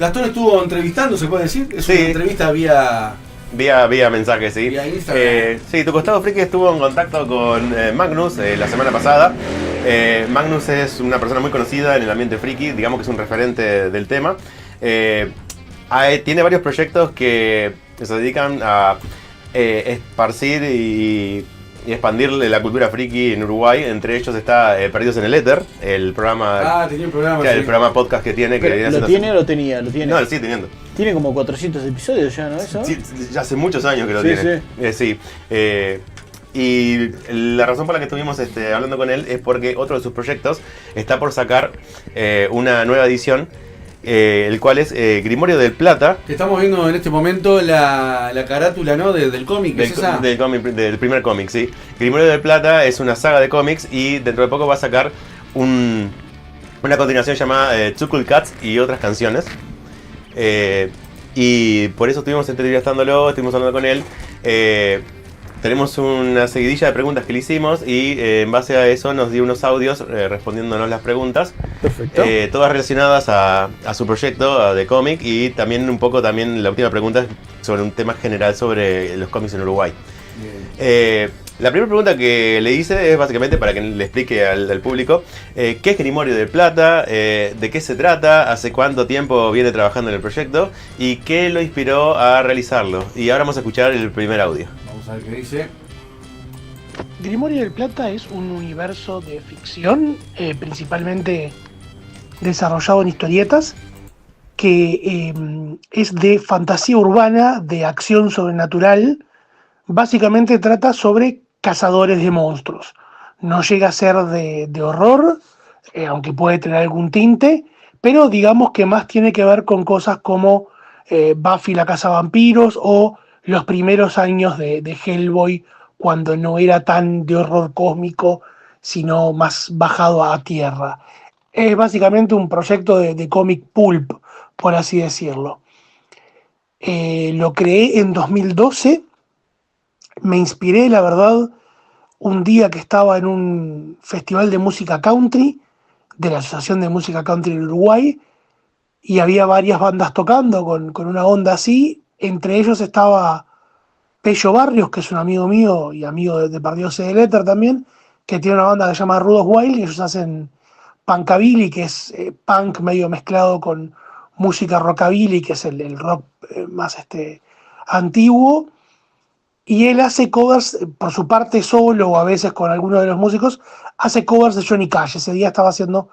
Gastón estuvo entrevistando, ¿se puede decir? Es Sí. una entrevista Vía mensaje, sí. vía Instagram. Sí, Tu Costado Friki estuvo en contacto con Magnus la semana pasada. Magnus es una persona muy conocida en el ambiente friki, digamos que es un referente del tema. Tiene varios proyectos que se dedican a esparcir y expandir la cultura friki en Uruguay. Entre ellos está Perdidos en el Éter, el programa. Tenía un programa. El programa podcast que tiene. ¿Lo tiene o lo tenía? Lo tiene. No, lo sigue teniendo. Tiene como 400 episodios ya, ¿no? ¿Eso? Sí, ya hace muchos años que lo Sí, tiene. Sí. Y la razón por la que estuvimos hablando con él es porque otro de sus proyectos está por sacar una nueva edición, el cual es Grimorio del Plata. Que estamos viendo en este momento la carátula, ¿no? Del cómic. Del primer cómic, sí. Grimorio del Plata es una saga de cómics y dentro de poco va a sacar una continuación llamada Chuckle Cats y otras canciones. Y por eso estuvimos entrevistándolo, estuvimos hablando con él. Tenemos una seguidilla de preguntas que le hicimos y en base a eso nos dio unos audios respondiéndonos las preguntas. Perfecto. Todas relacionadas a su proyecto de cómic y también un poco la última pregunta sobre un tema general sobre los cómics en Uruguay. La primera pregunta que le hice es básicamente para que le explique al público qué es Grimorio del Plata, de qué se trata, hace cuánto tiempo viene trabajando en el proyecto y qué lo inspiró a realizarlo. Y ahora vamos a escuchar el primer audio. Vamos a ver qué dice. Grimorio del Plata es un universo de ficción, principalmente desarrollado en historietas, que es de fantasía urbana, de acción sobrenatural. Básicamente trata sobre cazadores de monstruos. No llega a ser de horror, aunque puede tener algún tinte, pero digamos que más tiene que ver con cosas como Buffy la cazavampiros o los primeros años de Hellboy, cuando no era tan de horror cósmico, sino más bajado a tierra. Es básicamente un proyecto de cómic pulp, por así decirlo. Lo creé en 2012. Me inspiré, la verdad, un día que estaba en un festival de música country, de la Asociación de Música Country de Uruguay, y había varias bandas tocando con una onda así. Entre ellos estaba Pello Barrios, que es un amigo mío y amigo de Perdidos en el Éter también, que tiene una banda que se llama Rudos Wild, y ellos hacen punkabilly, que es punk medio mezclado con música rockabilly, que es el rock más antiguo. Y él hace covers, por su parte solo o a veces con alguno de los músicos, hace covers de Johnny Cash. Ese día estaba haciendo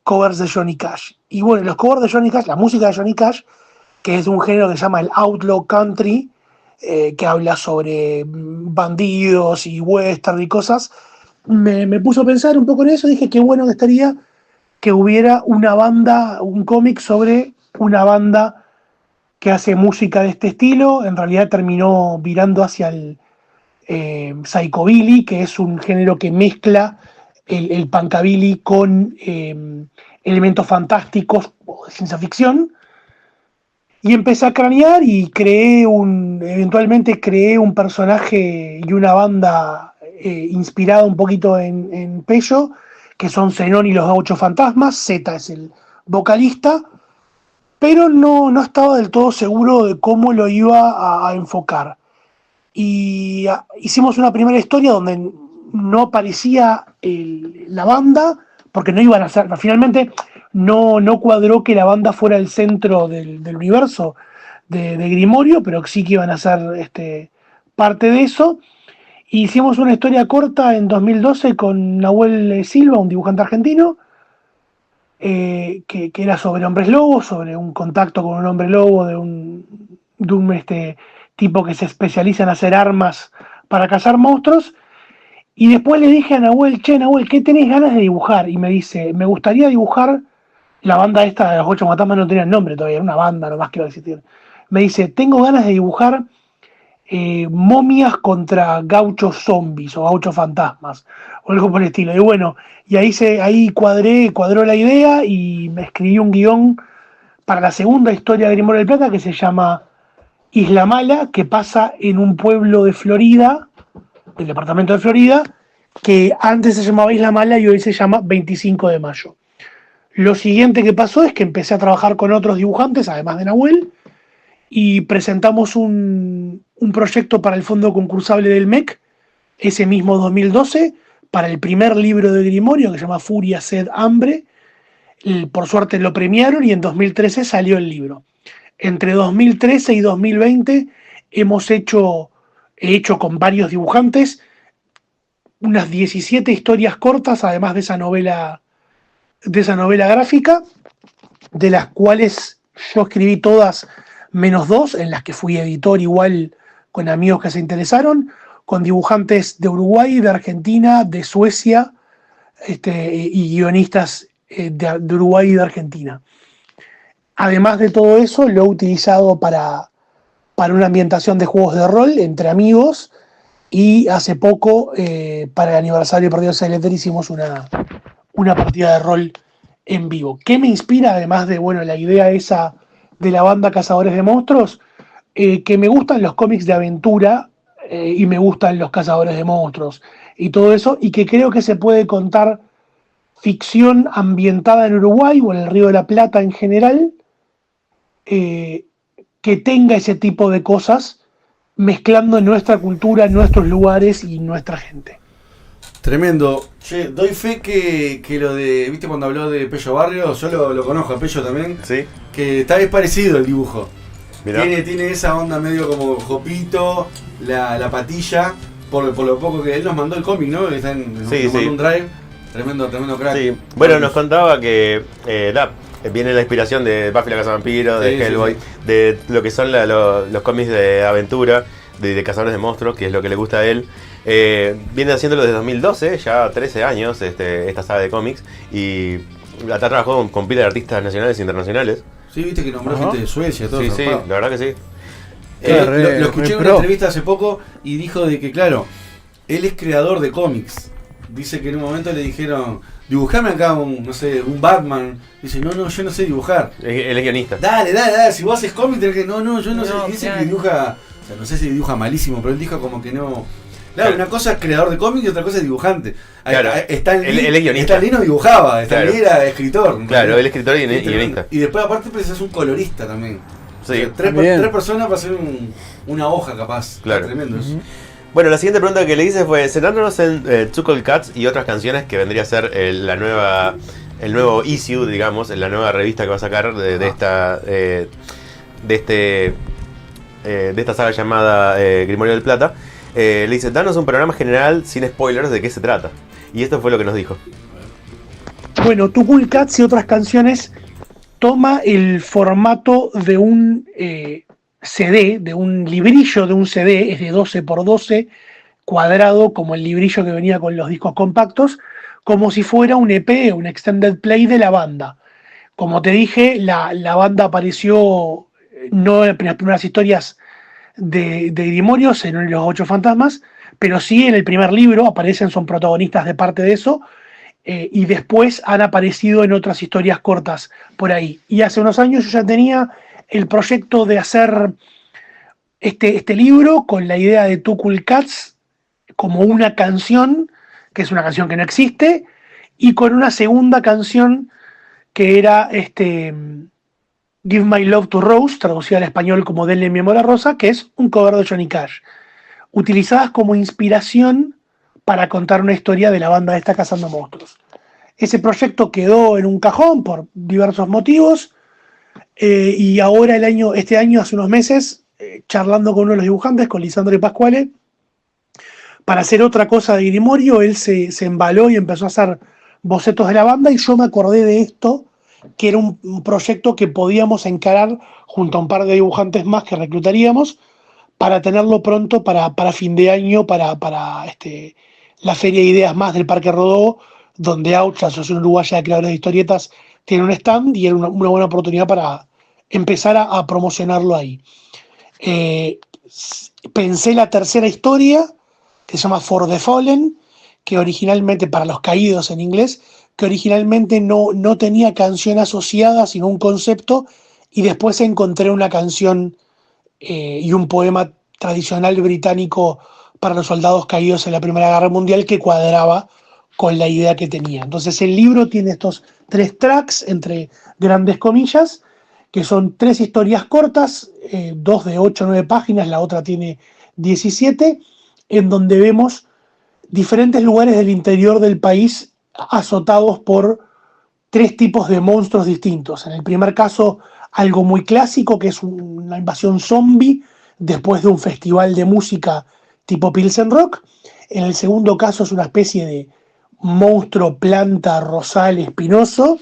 covers de Johnny Cash. Y bueno, los covers de Johnny Cash, la música de Johnny Cash, que es de un género que se llama el outlaw country, que habla sobre bandidos y western y cosas, me puso a pensar un poco en eso. Dije qué bueno que estaría que hubiera una banda, un cómic sobre una banda que hace música de este estilo. En realidad terminó virando hacia el psychobilly, que es un género que mezcla el punkabilly con elementos fantásticos o de ciencia ficción. Y empecé a cranear y eventualmente creé un personaje y una banda inspirada un poquito en Pello, que son Zenón y los Gauchos Fantasmas. Zeta es el vocalista, pero no estaba del todo seguro de cómo lo iba a enfocar. Y hicimos una primera historia donde no aparecía la banda, porque no iban a ser, finalmente no cuadró que la banda fuera el centro del universo de Grimorio, pero sí que iban a ser parte de eso. Y hicimos una historia corta en 2012 con Nahuel Silva, un dibujante argentino, que era sobre hombres lobos, sobre un contacto con un hombre lobo de un tipo que se especializa en hacer armas para cazar monstruos. Y después le dije a Nahuel, Nahuel, ¿qué tenés ganas de dibujar? Y me dice, me gustaría dibujar, la banda esta de los Ocho Fantasmas no tenía nombre todavía, era una banda nomás que iba a existir. Me dice, tengo ganas de dibujar momias contra gauchos zombies o gauchos fantasmas o algo por el estilo. Y bueno, y ahí cuadró la idea y me escribí un guión para la segunda historia de Grimorio del Plata, que se llama Isla Mala, que pasa en un pueblo de Florida, del departamento de Florida, que antes se llamaba Isla Mala y hoy se llama 25 de Mayo. Lo siguiente que pasó es que empecé a trabajar con otros dibujantes, además de Nahuel, y presentamos un proyecto para el fondo concursable del MEC, ese mismo 2012, para el primer libro de Grimorio, que se llama Furia, Sed, Hambre. Por suerte lo premiaron y en 2013 salió el libro. Entre 2013 y 2020 he hecho con varios dibujantes unas 17 historias cortas, además de esa novela gráfica, de las cuales yo escribí todas menos 2, en las que fui editor igual con amigos que se interesaron, con dibujantes de Uruguay, de Argentina, de Suecia, y guionistas de Uruguay y de Argentina. Además de todo eso, lo he utilizado para una ambientación de juegos de rol entre amigos, y hace poco, para el aniversario de Perdidos en el Éter, hicimos una partida de rol en vivo. ¿Qué me inspira? Además de, bueno, la idea esa de la banda Cazadores de Monstruos, que me gustan los cómics de aventura, y me gustan los Cazadores de Monstruos y todo eso, y que creo que se puede contar ficción ambientada en Uruguay o en el Río de la Plata en general, que tenga ese tipo de cosas mezclando nuestra cultura, nuestros lugares y nuestra gente. Tremendo. Che, doy fe que lo de, ¿viste cuando habló de Pello Barrio? Yo lo conozco a Pello también. Sí. Que está es parecido el dibujo. Mirá. Tiene esa onda medio como Jopito, la patilla, por lo poco que él nos mandó el cómic, ¿no? Está nos mandó un drive. Tremendo crack. Sí. Bueno, nos contaba que viene la inspiración de Buffy la Cazavampiro, de Hellboy, de lo que son los cómics de aventura, de Cazadores de Monstruos, que es lo que le gusta a él. Viene haciéndolo desde 2012, ya 13 años, esta saga de cómics, y ha trabajado con pila de artistas nacionales e internacionales. Sí, viste que nombró gente de Suecia, todo. Sí, la verdad que sí. Lo escuché en una entrevista hace poco y dijo de que, claro, él es creador de cómics. Dice que en un momento le dijeron, dibujame acá un Batman. Dice, no, yo no sé dibujar. Él es guionista. Dale, si vos haces cómics tenés que, yo no sé. Dice que dibuja, o sea, no sé si dibuja malísimo, pero él dijo como que no. Claro, una cosa es creador de cómics y otra cosa es dibujante. Claro, él es guionista. Stan Lee no dibujaba, Stan Lee era escritor. Claro, él es escritor y guionista. Y después aparte precisas un colorista también. Sí. O sea, tres personas para hacer una hoja capaz. Claro. Tremendo eso. Bueno, la siguiente pregunta que le hice fue, centrándonos en Two Cold Cats y otras canciones, que vendría a ser el nuevo issue, digamos, la nueva revista que va a sacar de esta saga llamada Grimorio del Plata. Le dice, danos un programa general sin spoilers de qué se trata. Y esto fue lo que nos dijo. Bueno, Two Cool Cats y otras canciones toma el formato de un CD, de un librillo de un CD, es de 12x12, cuadrado como el librillo que venía con los discos compactos, como si fuera un EP, un extended play de la banda. Como te dije, la banda apareció no en las primeras historias de Grimorios, en los 8 fantasmas, pero sí en el primer libro aparecen, son protagonistas de parte de eso, y después han aparecido en otras historias cortas por ahí. Y hace unos años yo ya tenía el proyecto de hacer este libro con la idea de Two Cool Cats como una canción, que es una canción que no existe, y con una segunda canción que era Give My Love to Rose, traducida al español como Denle mi amor a Rosa, que es un cover de Johnny Cash, utilizadas como inspiración para contar una historia de la banda esta Cazando Monstruos. Ese proyecto quedó en un cajón por diversos motivos, y ahora este año, hace unos meses, charlando con uno de los dibujantes, con Lisandro y Pascuale, para hacer otra cosa de Grimorio, él se embaló y empezó a hacer bocetos de la banda, y yo me acordé de esto, que era un proyecto que podíamos encarar junto a un par de dibujantes más que reclutaríamos para tenerlo pronto para fin de año, para la Feria de Ideas Más del Parque Rodó, donde Ouch, la Asociación Uruguaya de Creadores de Historietas, tiene un stand, y era una buena oportunidad para empezar a promocionarlo ahí. Pensé la tercera historia, que se llama For the Fallen, que originalmente, para los caídos en inglés, que originalmente no tenía canción asociada, sino un concepto, y después encontré una canción y un poema tradicional británico para los soldados caídos en la Primera Guerra Mundial que cuadraba con la idea que tenía. Entonces el libro tiene estos 3 tracks, entre grandes comillas, que son 3 historias cortas, 2 de 8 o 9 páginas, la otra tiene 17, en donde vemos diferentes lugares del interior del país azotados por 3 tipos de monstruos distintos. En el primer caso, algo muy clásico, que es una invasión zombie después de un festival de música tipo Pilsen Rock. En el segundo caso es una especie de monstruo planta rosal espinoso.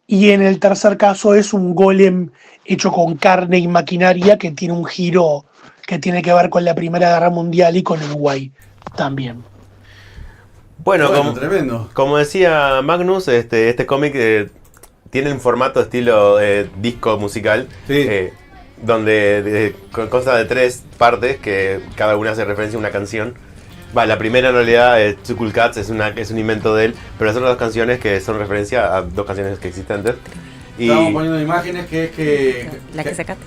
Y en el tercer caso es un golem hecho con carne y maquinaria que tiene un giro que tiene que ver con la Primera Guerra Mundial y con Uruguay también. Bueno, tremendo. Como decía Magnus, este cómic tiene un formato estilo disco musical, Sí. donde consta de 3 partes que cada una hace referencia a una canción. La primera en realidad, Too Cool Cats, es un invento de él, pero son 2 canciones que son referencia a 2 canciones que existentes. Y Estamos poniendo imágenes que es que... La que sacaste.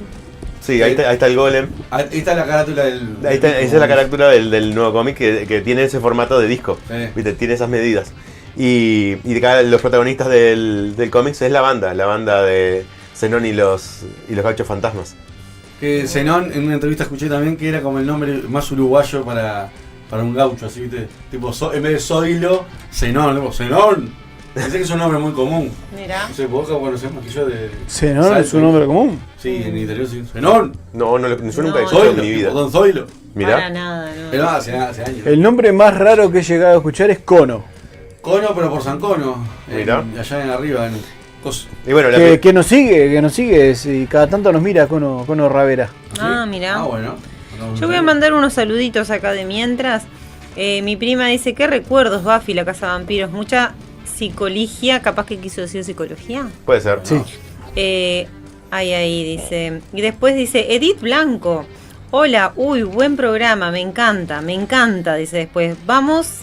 sí, ahí está el golem. Ahí está la carátula del... Esa es la carátula del nuevo cómic que tiene ese formato de disco. Sí. ¿Viste? Tiene esas medidas. Y los protagonistas del cómic es la banda de Zenón y los Gauchos Fantasmas. Que Zenón, en una entrevista escuché también que era como el nombre más uruguayo para un gaucho, así, ¿viste? Tipo, en vez de Zoilo, Zenón, tipo, Zenón. Pensé que es un nombre muy común. Mira. No sé, vos conocés más que yo de... Zenón Salto. es un nombre común. Sí, en el interior sí. ¡Zenón! No, yo nunca he escuchado Zoilo, en mi vida. Don Zoilo. Para Mirá. nada, no. Pero hace años. El nombre más raro que he llegado a escuchar es Cono. Cono, pero por San Cono. Mirá. Allá en arriba, en Cos. Y bueno, Que nos sigue, y cada tanto nos mira Cono Ravera. Ah, mira. Ah, bueno. Yo voy a mandar unos saluditos acá de mientras. Mi prima dice, ¿qué recuerdos, Buffy, la casa de vampiros? Mucha psicología, capaz que quiso decir psicología. puede ser. Sí. Ahí dice. Y después dice, Edith Blanco. Hola, buen programa, me encanta, dice después. Vamos,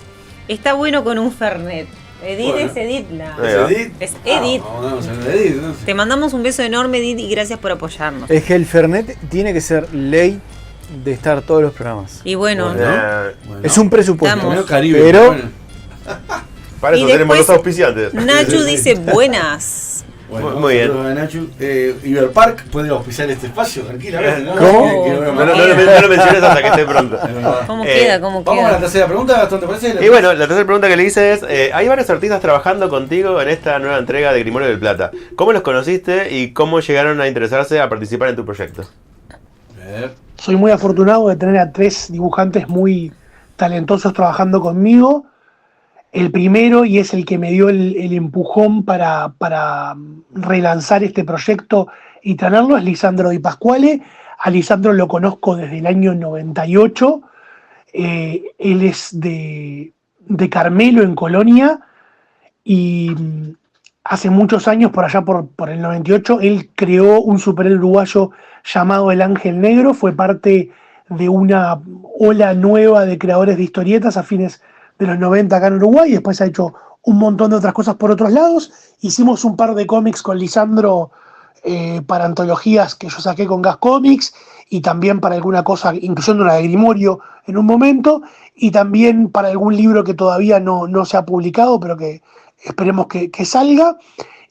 está bueno con un Fernet. Edith Bueno. es Edith Blanco. Ahí va. ¿Es Edith? Es Edith. Vamos a ver Edith, ¿no? Te mandamos un beso enorme, Edith, y gracias por apoyarnos. Es que el Fernet tiene que ser ley de estar todos los programas. Y bueno, Bueno. ¿No? Es un presupuesto. Estamos. Medio Caribe, Pero- bueno. Para eso Y tenemos después- los auspiciantes. Nachu dice, buenas. Bueno, Muy bien. saludos a Nachu. Iberpark puede auspiciar este espacio, tranquilamente, ¿no? ¿Cómo? Que No, bueno, no lo menciones hasta que esté pronto. es verdad. ¿Cómo Eh, queda? ¿Cómo Vamos a la queda? tercera pregunta, Gastón, ¿te parece? Y bueno, la tercera pregunta que le hice es, hay varios artistas trabajando contigo en esta nueva entrega de Grimorio del Plata. ¿Cómo los conociste y cómo llegaron a interesarse a participar en tu proyecto? A ver. Soy muy afortunado de tener a 3 dibujantes muy talentosos trabajando conmigo. El primero, y es el que me dio el empujón para relanzar este proyecto y tenerlo, es Lisandro Di Pasquale. A Lisandro lo conozco desde el año 98. Él es de Carmelo, en Colonia, y hace muchos años, por allá por el 98, él creó un superhéroe uruguayo llamado El Ángel Negro. Fue parte de una ola nueva de creadores de historietas a fines de los 90 acá en Uruguay. Después ha hecho un montón de otras cosas por otros lados. Hicimos un par de cómics con Lisandro para antologías que yo saqué con Gas Comics, y también para alguna cosa, incluyendo una de Grimorio en un momento, y también para algún libro que todavía no se ha publicado, pero que esperemos que salga.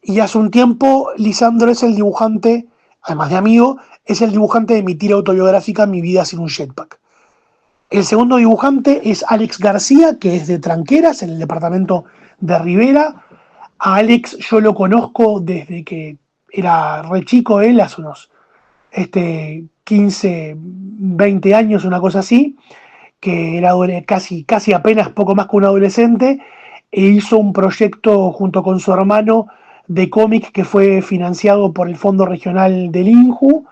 Y hace un tiempo Lisandro es el dibujante, además de amigo, es el dibujante de mi tira autobiográfica Mi vida sin un jetpack. El segundo dibujante es Alex García, que es de Tranqueras, en el departamento de Rivera. A Alex yo lo conozco desde que era re chico él, hace unos 15, 20 años, una cosa así, que era casi apenas poco más que un adolescente, e hizo un proyecto junto con su hermano de cómic que fue financiado por el Fondo Regional del INJU,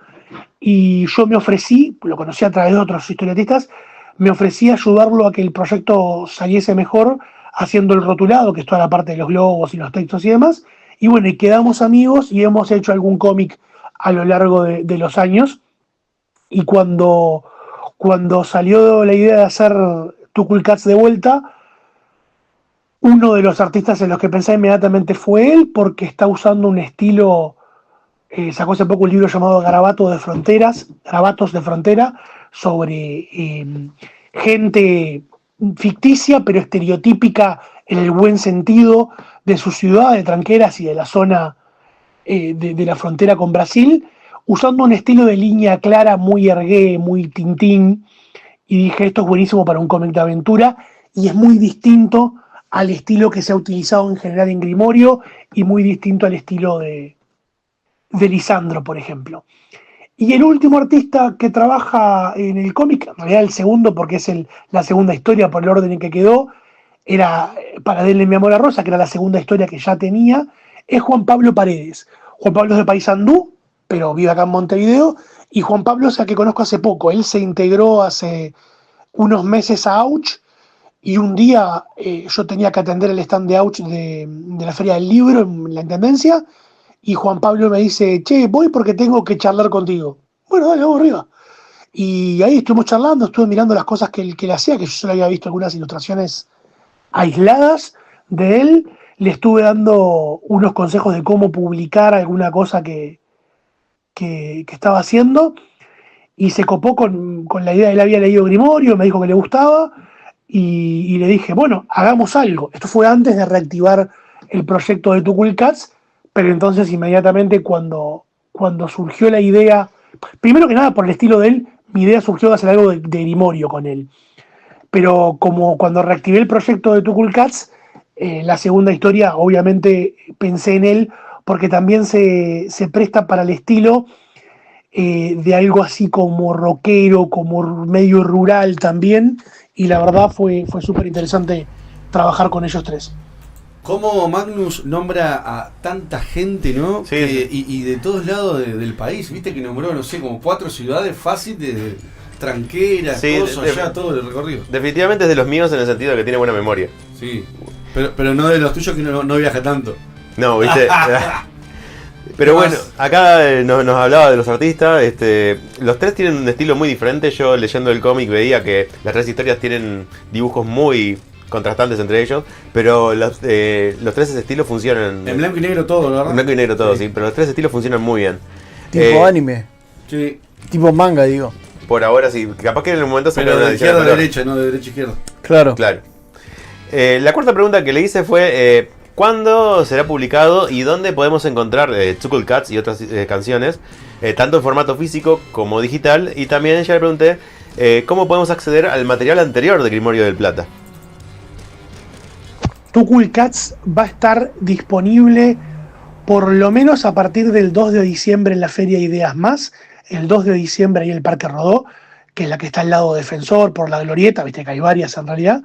y yo me ofrecí, lo conocí a través de otros historietistas, me ofrecí a ayudarlo a que el proyecto saliese mejor haciendo el rotulado, que es toda la parte de los logos y los textos y demás. Y bueno, y quedamos amigos y hemos hecho algún cómic a lo largo de los años. Y cuando salió la idea de hacer Too Cool Cats de vuelta, uno de los artistas en los que pensé inmediatamente fue él, porque está usando un estilo, sacó hace poco un libro llamado Garabatos de Frontera, sobre gente ficticia pero estereotípica en el buen sentido de su ciudad, de Tranqueras y de la zona de la frontera con Brasil, usando un estilo de línea clara muy Hergé, muy Tintín, y dije, esto es buenísimo para un cómic de aventura, y es muy distinto al estilo que se ha utilizado en general en Grimorio, y muy distinto al estilo de Lisandro, por ejemplo. Y el último artista que trabaja en el cómic, en realidad el segundo, porque es la segunda historia por el orden en que quedó, era Para Denle mi amor a Rosa, que era la segunda historia que ya tenía, es Juan Pablo Paredes. Juan Pablo es de Paysandú, pero vive acá en Montevideo, y Juan Pablo es el que conozco hace poco. Él se integró hace unos meses a Auch, y un día yo tenía que atender el stand de Auch de la Feria del Libro en la Intendencia, y Juan Pablo me dice, che, voy porque tengo que charlar contigo. Bueno, dale, vamos arriba. Y ahí estuvimos charlando, estuve mirando las cosas que él hacía, que yo solo había visto algunas ilustraciones aisladas de él. Le estuve dando unos consejos de cómo publicar alguna cosa que estaba haciendo, y se copó con la idea. Él había leído Grimorio, me dijo que le gustaba, y le dije, bueno, hagamos algo. Esto fue antes de reactivar el proyecto de Too Cool Cats, pero entonces inmediatamente cuando surgió la idea, primero que nada por el estilo de él, mi idea surgió de hacer algo de Grimorio con él. Pero como cuando reactivé el proyecto de Too Cool Cats, la segunda historia, obviamente pensé en él, porque también se presta para el estilo de algo así como rockero, como medio rural también, y la verdad fue súper interesante trabajar con ellos tres. Cómo Magnus nombra a tanta gente, ¿no? Sí, y de todos lados del país, viste que nombró, no sé, como 4 ciudades fácil de Tranqueras, sí, todo el recorrido. Definitivamente es de los míos en el sentido de que tiene buena memoria. Sí, pero no de los tuyos que no viaja tanto. No, viste. Pero bueno, acá nos hablaba de los artistas. Los tres tienen un estilo muy diferente. Yo leyendo el cómic veía que las tres historias tienen dibujos muy contrastantes entre ellos, pero los tres estilos funcionan. En blanco y negro todo, ¿verdad? En blanco y negro todo, sí, pero los tres estilos funcionan muy bien. Tipo anime. Sí. Tipo manga, digo. Por ahora sí, capaz que en el momento pero de izquierda a derecha, no de derecha a izquierda. Claro. Claro. La cuarta pregunta que le hice fue ¿cuándo será publicado y dónde podemos encontrar Too Cool Cats y otras canciones, tanto en formato físico como digital? Y también ya le pregunté ¿cómo podemos acceder al material anterior de Grimorio del Plata? Too Cool Cats va a estar disponible por lo menos a partir del 2 de diciembre en la Feria Ideas Más. El 2 de diciembre ahí en el Parque Rodó, que es la que está al lado de Defensor, por la Glorieta, viste que hay varias en realidad.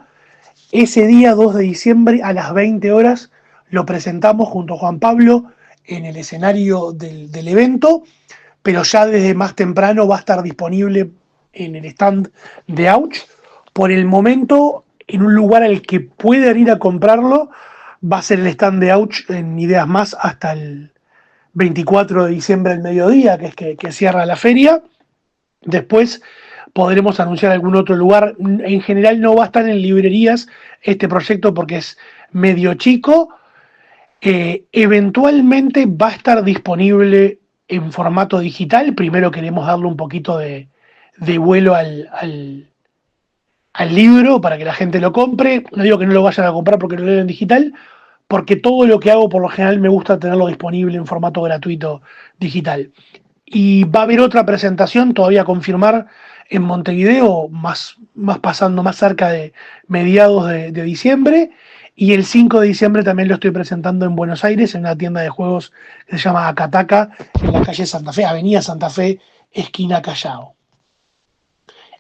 Ese día, 2 de diciembre, a las 20 horas, lo presentamos junto a Juan Pablo en el escenario del evento, pero ya desde más temprano va a estar disponible en el stand de Auch. Por el momento, en un lugar al que puedan ir a comprarlo, va a ser el stand de Auch en Ideas Más hasta el 24 de diciembre al mediodía, que es que cierra la feria. Después podremos anunciar algún otro lugar. En general no va a estar en librerías este proyecto porque es medio chico. Eventualmente va a estar disponible en formato digital. Primero queremos darle un poquito de vuelo al libro para que la gente lo compre. No digo que no lo vayan a comprar porque lo leen en digital, porque todo lo que hago por lo general me gusta tenerlo disponible en formato gratuito digital. Y va a haber otra presentación todavía a confirmar en Montevideo, más pasando más cerca de mediados de diciembre, y el 5 de diciembre también lo estoy presentando en Buenos Aires, en una tienda de juegos que se llama Acataca, en la calle Santa Fe, Avenida Santa Fe, esquina Callao.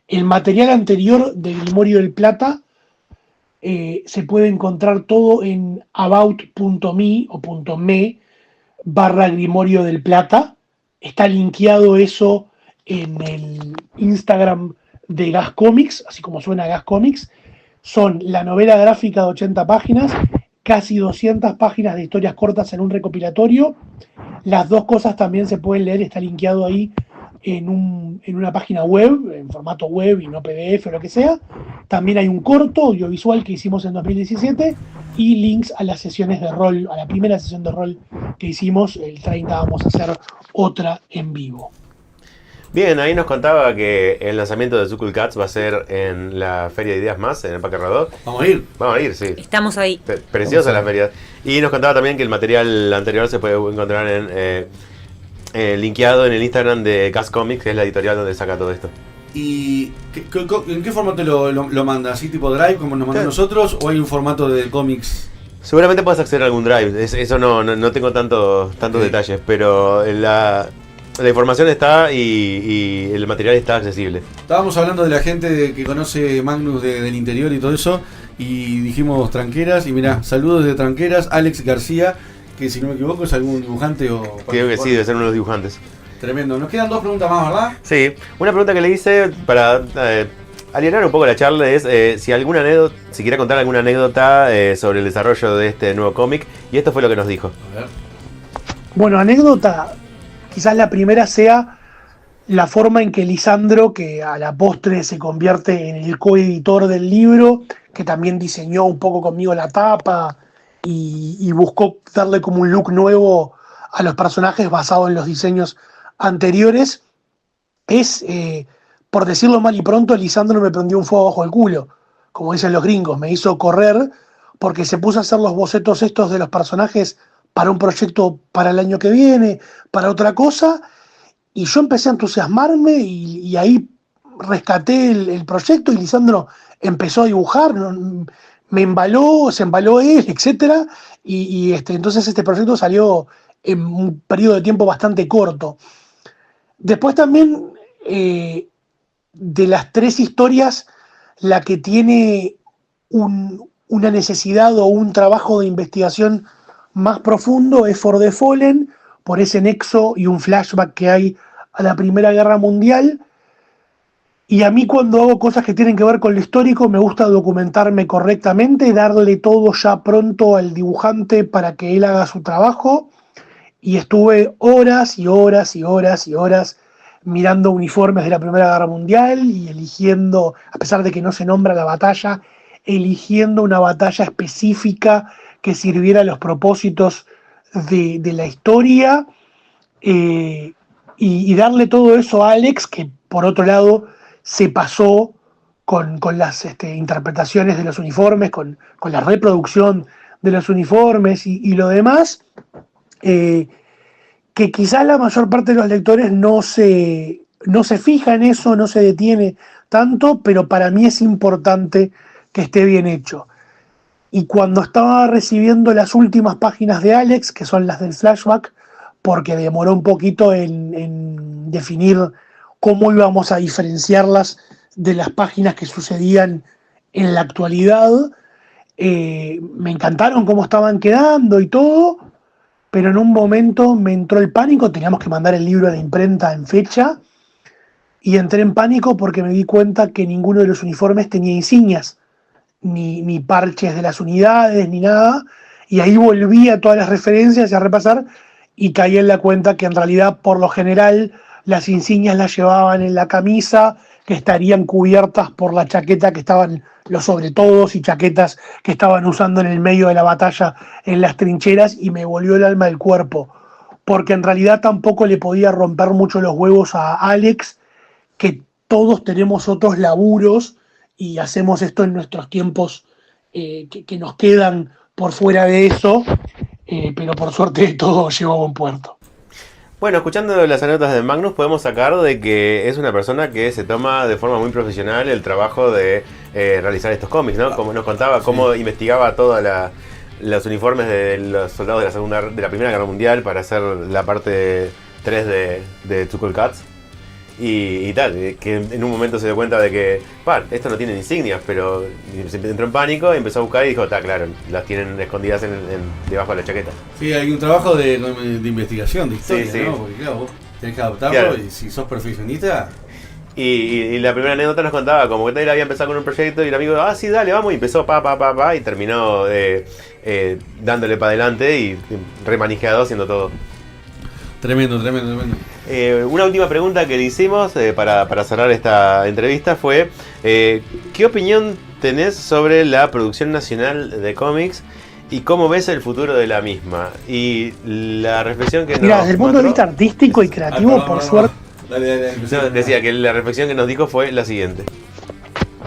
El material anterior de Grimorio del Plata se puede encontrar todo en about.me o .me/Grimorio del Plata. Está linkeado eso en el Instagram de Gas Comics, así como suena Gas Comics. Son la novela gráfica de 80 páginas, casi 200 páginas de historias cortas en un recopilatorio. Las dos cosas también se pueden leer, está linkeado ahí en una página web, en formato web y no PDF o lo que sea. También hay un corto audiovisual que hicimos en 2017 y links a las sesiones de rol, a la primera sesión de rol que hicimos. El 30 vamos a hacer otra en vivo. Bien, ahí nos contaba que el lanzamiento de Zuckle Cats va a ser en la Feria de Ideas Más, en el Parque Rodó. Vamos a ir. Vamos a ir, sí. Estamos ahí. Preciosa la feria. Y nos contaba también que el material anterior se puede encontrar linkeado en el Instagram de Gas Comics, que es la editorial donde saca todo esto. ¿Y en qué formato lo manda? ¿Así tipo Drive como nos mandan nosotros o hay un formato de cómics? Seguramente puedes acceder a algún Drive, eso no tengo tantos detalles, pero la información está y el material está accesible. Estábamos hablando de la gente que conoce Magnus del interior y todo eso, y dijimos Tranqueras, y mirá, saludos de Tranqueras, Alex García, que si no me equivoco es algún dibujante o... Creo que sí, debe ser uno de los dibujantes. Tremendo. Nos quedan 2 preguntas más, ¿verdad? Sí, una pregunta que le hice para alinear un poco la charla es si quiere contar alguna anécdota sobre el desarrollo de este nuevo cómic, y esto fue lo que nos dijo. A ver. Bueno, anécdota, quizás la primera sea la forma en que Lisandro, que a la postre se convierte en el coeditor del libro, que también diseñó un poco conmigo la tapa y buscó darle como un look nuevo a los personajes basado en los diseños anteriores, es, por decirlo mal y pronto, Lisandro me prendió un fuego bajo el culo, como dicen los gringos, me hizo correr porque se puso a hacer los bocetos estos de los personajes para un proyecto para el año que viene, para otra cosa, y yo empecé a entusiasmarme y ahí rescaté el proyecto y Lisandro empezó a dibujar, se embaló él, etc. Entonces este proyecto salió en un periodo de tiempo bastante corto. Después también, de las 3 historias, la que tiene una necesidad o un trabajo de investigación más profundo es For the Fallen, por ese nexo y un flashback que hay a la Primera Guerra Mundial. Y a mí, cuando hago cosas que tienen que ver con lo histórico, me gusta documentarme correctamente, darle todo ya pronto al dibujante para que él haga su trabajo. Y estuve horas y horas y horas y horas mirando uniformes de la Primera Guerra Mundial y eligiendo, a pesar de que no se nombra la batalla, eligiendo una batalla específica que sirviera a los propósitos de la historia, y darle todo eso a Alex, que por otro lado se pasó con las interpretaciones de los uniformes, con la reproducción de los uniformes y lo demás, que quizás la mayor parte de los lectores no se fija en eso, no se detiene tanto, pero para mí es importante que esté bien hecho. Y cuando estaba recibiendo las últimas páginas de Alex, que son las del flashback, porque demoró un poquito en definir cómo íbamos a diferenciarlas de las páginas que sucedían en la actualidad, me encantaron cómo estaban quedando y todo, pero en un momento me entró el pánico, teníamos que mandar el libro a la imprenta en fecha, y entré en pánico porque me di cuenta que ninguno de los uniformes tenía insignias, ni parches de las unidades, ni nada, y ahí volví a todas las referencias y a repasar, y caí en la cuenta que en realidad, por lo general, las insignias las llevaban en la camisa, que estarían cubiertas por la chaqueta que estaban los sobretodos y chaquetas que estaban usando en el medio de la batalla en las trincheras, y me volvió el alma del cuerpo, porque en realidad tampoco le podía romper mucho los huevos a Alex, que todos tenemos otros laburos y hacemos esto en nuestros tiempos que nos quedan por fuera de eso, pero por suerte todo llegó a buen puerto. Bueno, escuchando las anécdotas de Magnus podemos sacar de que es una persona que se toma de forma muy profesional el trabajo de realizar estos cómics, ¿no? Como nos contaba, cómo investigaba todos los uniformes de los soldados de la Primera Guerra Mundial para hacer la parte 3 de Zuckle Cats. Y tal, que en un momento se dio cuenta de que, esto no tiene insignias, pero se entró en pánico y empezó a buscar y dijo, claro, las tienen escondidas debajo de la chaqueta. Sí, hay un trabajo de investigación, de historia, sí. ¿no? Porque claro, vos tenés que adaptarlo, claro. Y si sos perfeccionista... Y la primera anécdota nos contaba como que él había empezado con un proyecto y el amigo, sí, dale, vamos, y empezó y terminó dándole para adelante y remanejado haciendo todo. Tremendo. Una última pregunta que le hicimos para cerrar esta entrevista fue ¿qué opinión tenés sobre la producción nacional de cómics y cómo ves el futuro de la misma? Y la reflexión que desde el punto de vista artístico y creativo, por suerte... No, decía que la reflexión que nos dijo fue la siguiente.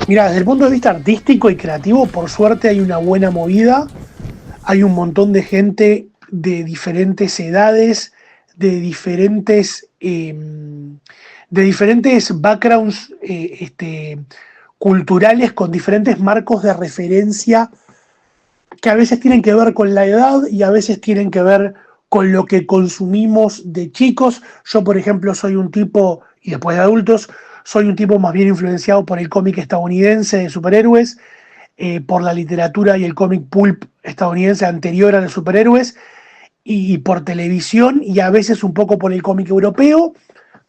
Mira, desde el punto de vista artístico y creativo, por suerte hay una buena movida. Hay un montón de gente de diferentes edades, de diferentes backgrounds culturales, con diferentes marcos de referencia que a veces tienen que ver con la edad y a veces tienen que ver con lo que consumimos de chicos. Yo, por ejemplo, soy un tipo, y después de adultos, soy un tipo más bien influenciado por el cómic estadounidense de superhéroes, por la literatura y el cómic pulp estadounidense anterior a los superhéroes, y por televisión, y a veces un poco por el cómic europeo,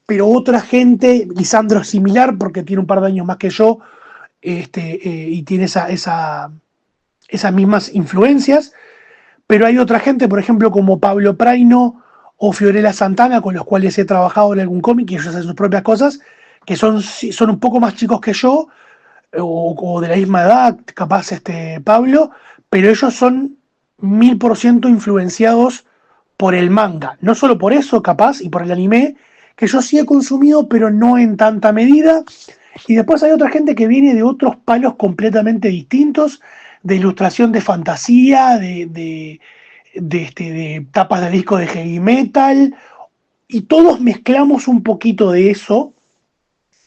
pero otra gente, Lisandro es similar porque tiene un par de años más que yo, y tiene esas mismas influencias, pero hay otra gente, por ejemplo, como Pablo Praino o Fiorella Santana, con los cuales he trabajado en algún cómic y ellos hacen sus propias cosas, que son un poco más chicos que yo, o de la misma edad, capaz Pablo, pero ellos son 1000% influenciados por el manga. No solo por eso, capaz, y por el anime, que yo sí he consumido, pero no en tanta medida. Y después hay otra gente que viene de otros palos completamente distintos, de ilustración de fantasía, de tapas de disco de heavy metal, y todos mezclamos un poquito de eso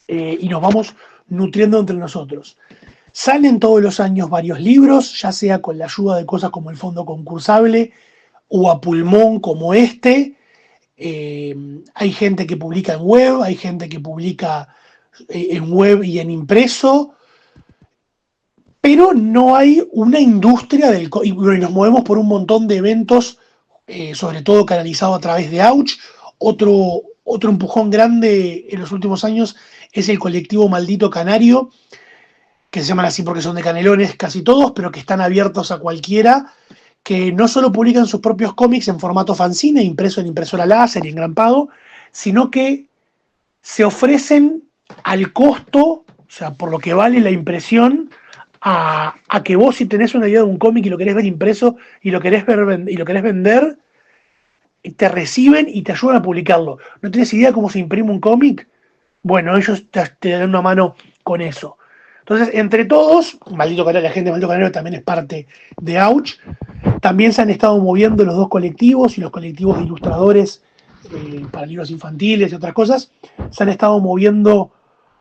y nos vamos nutriendo entre nosotros. Salen todos los años varios libros, ya sea con la ayuda de cosas como el Fondo Concursable o a pulmón como este. Hay gente que publica en web, hay gente que publica en web y en impreso, pero no hay una industria y nos movemos por un montón de eventos, sobre todo canalizado a través de Ouch. Otro empujón grande en los últimos años es el colectivo Maldito Canario, que se llaman así porque son de Canelones casi todos, pero que están abiertos a cualquiera, que no solo publican sus propios cómics en formato fanzine, impreso en impresora láser y engrampado, sino que se ofrecen al costo, o sea, por lo que vale la impresión, a que vos, si tenés una idea de un cómic y lo querés ver impreso y lo querés vender, te reciben y te ayudan a publicarlo. ¿No tienes idea cómo se imprime un cómic? Bueno, ellos te dan una mano con eso. Entonces, entre todos, Maldito Canario, la gente de Maldito Canario también es parte de Ouch. También se han estado moviendo los dos colectivos y los colectivos de ilustradores para libros infantiles y otras cosas. Se han estado moviendo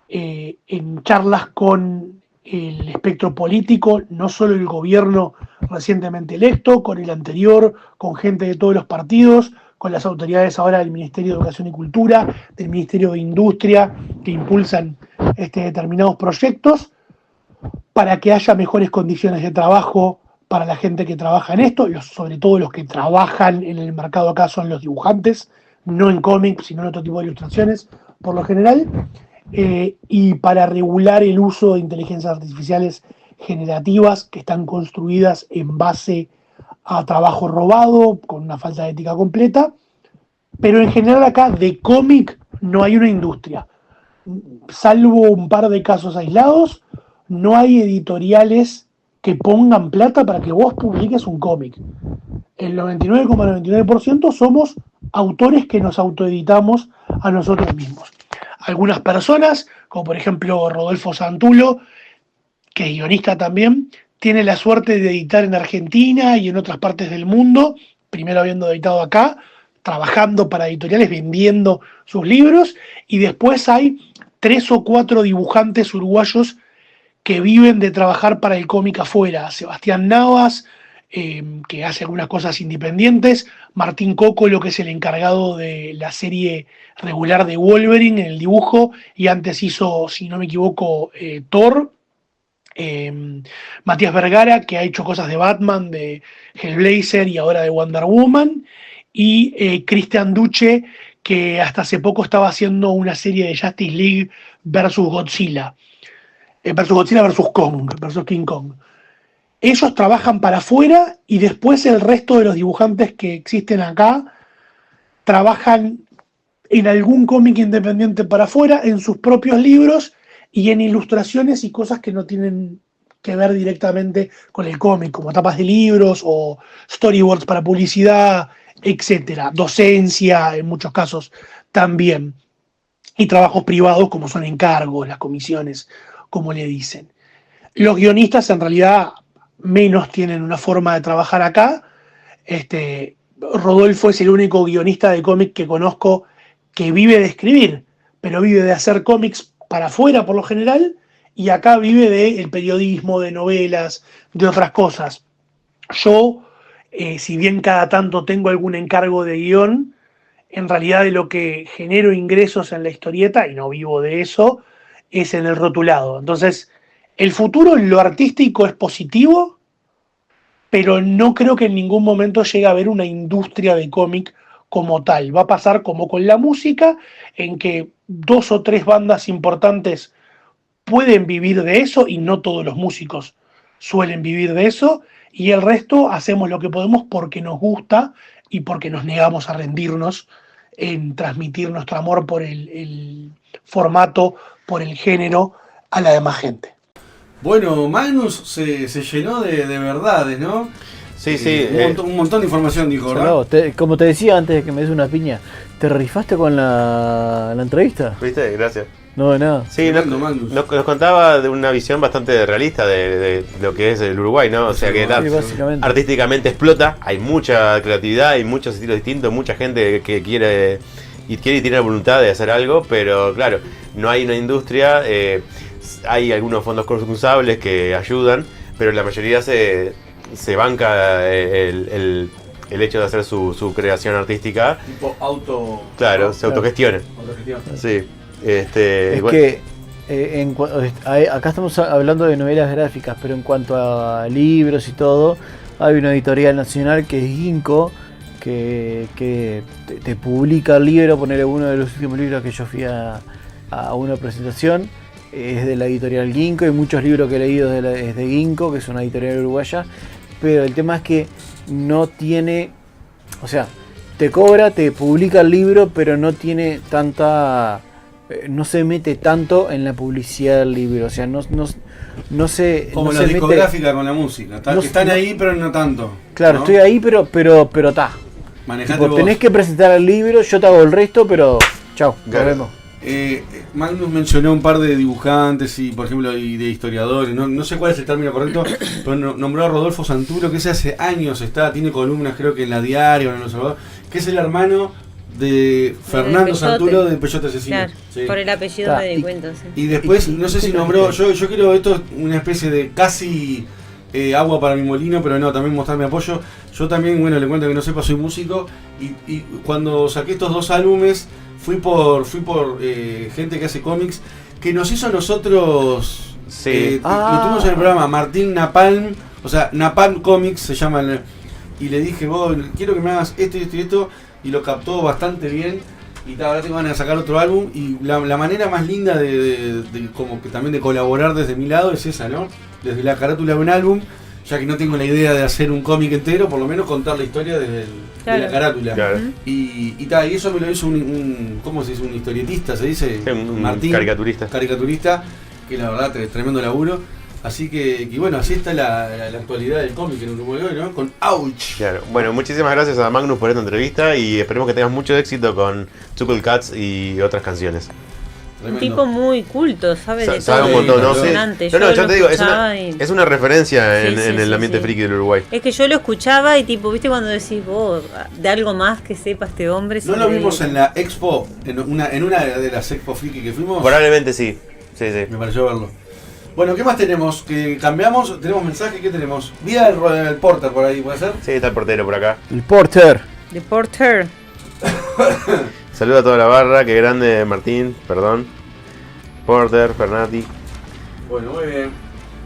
en charlas con el espectro político, no solo el gobierno recientemente electo, con el anterior, con gente de todos los partidos, con las autoridades ahora del Ministerio de Educación y Cultura, del Ministerio de Industria, que impulsan determinados proyectos para que haya mejores condiciones de trabajo para la gente que trabaja en esto, sobre todo los que trabajan en el mercado acá son los dibujantes, no en cómics, sino en otro tipo de ilustraciones, por lo general, y para regular el uso de inteligencias artificiales generativas que están construidas en base a trabajo robado, con una falta de ética completa, pero en general acá de cómic no hay una industria. Salvo un par de casos aislados, no hay editoriales que pongan plata para que vos publiques un cómic. El 99,99% somos autores que nos autoeditamos a nosotros mismos. Algunas personas, como por ejemplo Rodolfo Santulo, que es guionista también, tiene la suerte de editar en Argentina y en otras partes del mundo, primero habiendo editado acá, trabajando para editoriales, vendiendo sus libros, y después hay 3 o 4 dibujantes uruguayos que viven de trabajar para el cómic afuera. Sebastián Navas, que hace algunas cosas independientes, Martín Cocolo, que es el encargado de la serie regular de Wolverine en el dibujo, y antes hizo, si no me equivoco, Thor, Matías Vergara, que ha hecho cosas de Batman, de Hellblazer y ahora de Wonder Woman, y Cristian Duce, que hasta hace poco estaba haciendo una serie de Justice League versus Godzilla versus Kong, versus King Kong. Ellos trabajan para afuera y después el resto de los dibujantes que existen acá trabajan en algún cómic independiente para afuera, en sus propios libros y en ilustraciones y cosas que no tienen que ver directamente con el cómic, como tapas de libros o storyboards para publicidad, etcétera. Docencia, en muchos casos también. y trabajos privados como son encargos, las comisiones, como le dicen. Los guionistas en realidad menos tienen una forma de trabajar acá. Rodolfo es el único guionista de cómic que conozco que vive de escribir, pero vive de hacer cómics para afuera por lo general, y acá vive del periodismo, de novelas, de otras cosas. Yo, si bien cada tanto tengo algún encargo de guión, en realidad de lo que genero ingresos en la historieta, y no vivo de eso, es en el rotulado. Entonces, el futuro en lo artístico es positivo, pero no creo que en ningún momento llegue a haber una industria de cómic como tal. Va a pasar como con la música, en que 2 o 3 bandas importantes pueden vivir de eso, y no todos los músicos suelen vivir de eso, y el resto hacemos lo que podemos porque nos gusta y porque nos negamos a rendirnos en transmitir nuestro amor por el formato, por el género, a la demás gente. Bueno, Magnus se llenó de verdades, ¿no? Sí, sí. Un montón de información, dijo, Claro, ¿verdad? como te decía antes de que me des una piña, ¿te rifaste con la entrevista? ¿Viste? Gracias. No, de nada. Sí, nos contaba de una visión bastante realista de lo que es el Uruguay, ¿no? O sea que Sí, básicamente. artísticamente explota, hay mucha creatividad, hay muchos estilos distintos, mucha gente que quiere y tiene la voluntad de hacer algo, pero claro, no hay una industria, hay algunos fondos concursables que ayudan, pero la mayoría se banca el hecho de hacer su creación artística. Tipo Claro, se autogestiona. autogestión. Sí. Es bueno. que acá estamos hablando de novelas gráficas, pero en cuanto a libros y todo, hay una editorial nacional que es Ginkgo, que te publica el libro. Ponerle uno de los últimos libros que yo fui a una presentación, es de la editorial Ginkgo, y muchos libros que he leído es de Ginkgo, que es una editorial uruguaya, pero el tema es que no tiene, o sea, te cobra, te publica el libro, pero no tiene tanta, no se mete tanto en la publicidad del libro, o sea, no se Como no la se discográfica con la música. Están ahí, pero no tanto. Claro, ¿no? estoy ahí, pero está. Manejate vos. Tenés que presentar el libro, yo te hago el resto, pero chao, nos Claro. vemos. Magnus mencionó un par de dibujantes y, por ejemplo, y de historiadores. No sé cuál es el término correcto, pero nombró a Rodolfo Santuro, que ese hace años tiene columnas, creo que en La Diaria o en El Observador, que es el hermano de Fernando Peyote. Santuro de Peyote Asesino. Claro, Sí. por el apellido Ta, me di y- cuenta, sí. Y después, no sé si nombró, yo quiero esto, una especie de casi agua para mi molino, pero no, también mostrar mi apoyo. Yo también, bueno, le cuento que no sepa, soy músico, y cuando saqué estos 2 álbumes, fui por gente que hace cómics, que nos hizo a nosotros, Sí. lo tuvimos en el programa, Martín Napalm, o sea, Napalm Comics se llama, y le dije, vos, quiero que me hagas esto y esto y esto, y lo captó bastante bien. Y ahora tengo ganas de sacar otro álbum, y la manera más linda de como que también de colaborar desde mi lado es esa, ¿no? Desde la carátula de un álbum, ya que no tengo la idea de hacer un cómic entero, por lo menos contar la historia de la carátula. Claro. Y eso me lo hizo un ¿cómo se dice? Un historietista, se dice, Sí, un Martín, caricaturista. que la verdad tremendo laburo. Así que bueno, así está la actualidad del cómic en Uruguay hoy, ¿no? Con Ouch. Claro. Bueno, muchísimas gracias a Magnus por esta entrevista y esperemos que tengas mucho éxito con Chuckle Cats y otras canciones. Un Tremendo. tipo muy culto, sabe de Sabe todo. un montón, ¿no? Sí. Impresionante. No, Yo yo lo te digo, escuchaba y- es una referencia Sí, en sí, el sí, ambiente sí. friki del Uruguay. Es que yo lo escuchaba y tipo, viste cuando decís vos, de algo más que sepa este hombre. ¿No lo sobre- vimos en la expo, en una de las expo friki que fuimos? Probablemente sí. Sí, sí. Me pareció verlo. Bueno, ¿qué más tenemos? ¿Que cambiamos? ¿Tenemos mensaje? ¿Qué tenemos? Vi al Porter por ahí, ¿puede ser? Sí, está el portero por acá. El Porter. The Porter. Saluda a toda la barra, qué grande Martín, perdón. Porter, Fernati. Bueno, muy bien.